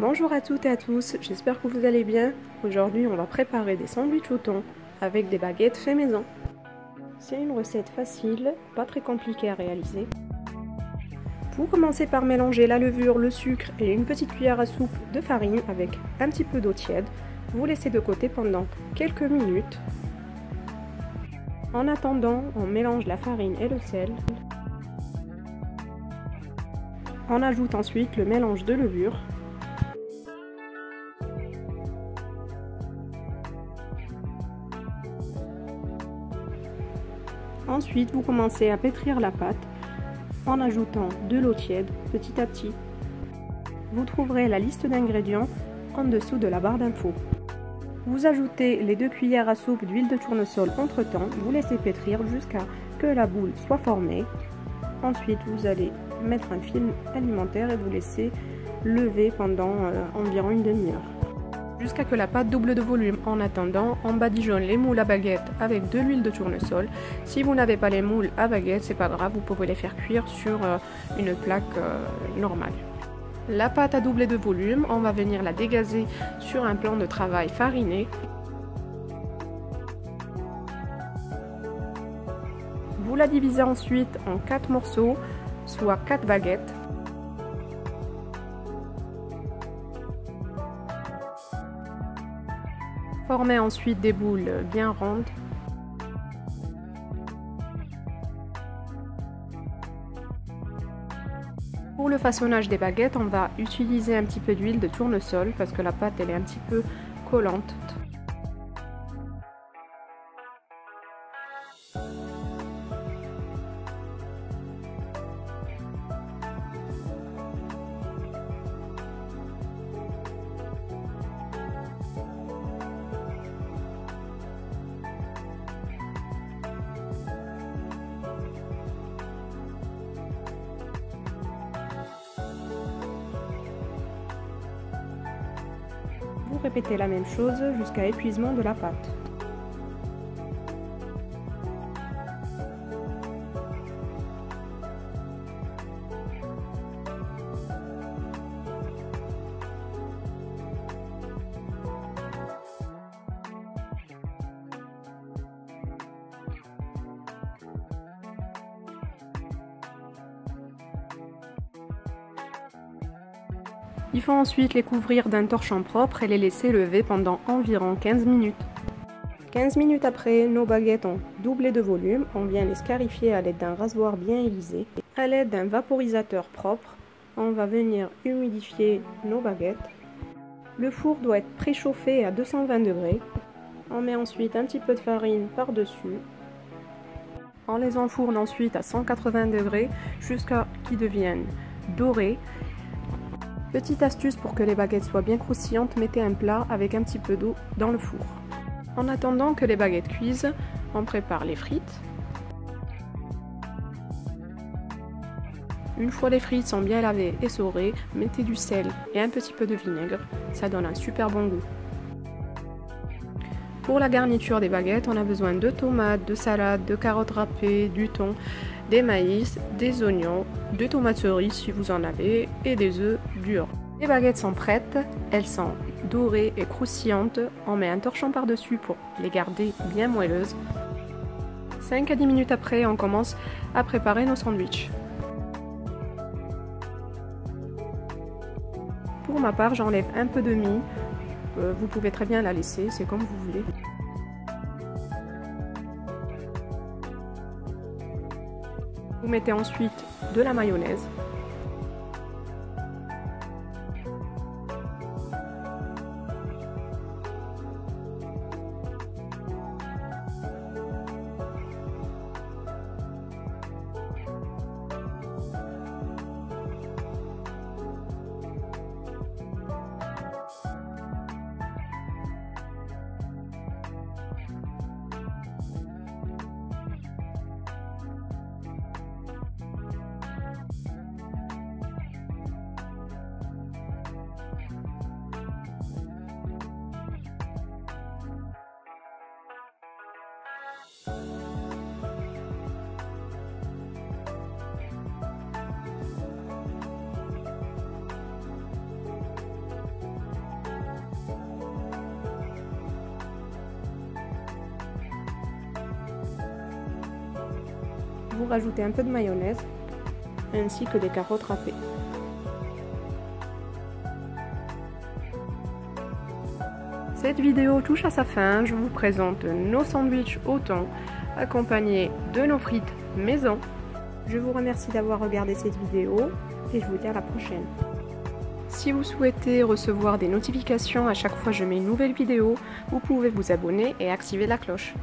Bonjour à toutes et à tous, j'espère que vous allez bien. Aujourd'hui, on va préparer des sandwichs au thon avec des baguettes fait maison. C'est une recette facile, pas très compliquée à réaliser. Vous commencez par mélanger la levure, le sucre et une petite cuillère à soupe de farine avec un petit peu d'eau tiède. Vous laissez de côté pendant quelques minutes. En attendant, on mélange la farine et le sel. On ajoute ensuite le mélange de levure. Ensuite, vous commencez à pétrir la pâte en ajoutant de l'eau tiède petit à petit. Vous trouverez la liste d'ingrédients en dessous de la barre d'infos. Vous ajoutez les 2 cuillères à soupe d'huile de tournesol entre-temps, vous laissez pétrir jusqu'à ce que la boule soit formée. Ensuite, vous allez mettre un film alimentaire et vous laissez lever pendant environ une demi-heure, jusqu'à ce que la pâte double de volume. En attendant, on badigeonne les moules à baguette avec de l'huile de tournesol. Si vous n'avez pas les moules à baguette, c'est pas grave, vous pouvez les faire cuire sur une plaque normale. La pâte à doubler de volume, on va venir la dégazer sur un plan de travail fariné. Vous la divisez ensuite en 4 morceaux, soit 4 baguettes. Formez ensuite des boules bien rondes. Pour le façonnage des baguettes, on va utiliser un petit peu d'huile de tournesol parce que la pâte elle est un petit peu collante. Vous répétez la même chose jusqu'à épuisement de la pâte. Il faut ensuite les couvrir d'un torchon propre et les laisser lever pendant environ 15 minutes. 15 minutes après, nos baguettes ont doublé de volume. On vient les scarifier à l'aide d'un rasoir bien aiguisé. À l'aide d'un vaporisateur propre, on va venir humidifier nos baguettes. Le four doit être préchauffé à 220 degrés. On met ensuite un petit peu de farine par-dessus. On les enfourne ensuite à 180 degrés jusqu'à ce qu'ils deviennent dorés. Petite astuce pour que les baguettes soient bien croustillantes, mettez un plat avec un petit peu d'eau dans le four. En attendant que les baguettes cuisent, on prépare les frites. Une fois les frites sont bien lavées et saurées, mettez du sel et un petit peu de vinaigre, ça donne un super bon goût. Pour la garniture des baguettes, on a besoin de tomates, de salade, de carottes râpées, du thon, des maïs, des oignons, des tomates cerises si vous en avez et des œufs durs. Les baguettes sont prêtes, elles sont dorées et croustillantes. On met un torchon par-dessus pour les garder bien moelleuses. 5 à 10 minutes après, on commence à préparer nos sandwichs. Pour ma part, j'enlève un peu de mie. Vous pouvez très bien la laisser, c'est comme vous voulez. Vous mettez ensuite de la mayonnaise. vous rajoutez un peu de mayonnaise ainsi que des carottes râpées. Cette vidéo touche à sa fin, je vous présente nos sandwichs au thon accompagnés de nos frites maison. Je vous remercie d'avoir regardé cette vidéo et je vous dis à la prochaine. Si vous souhaitez recevoir des notifications à chaque fois que je mets une nouvelle vidéo, vous pouvez vous abonner et activer la cloche.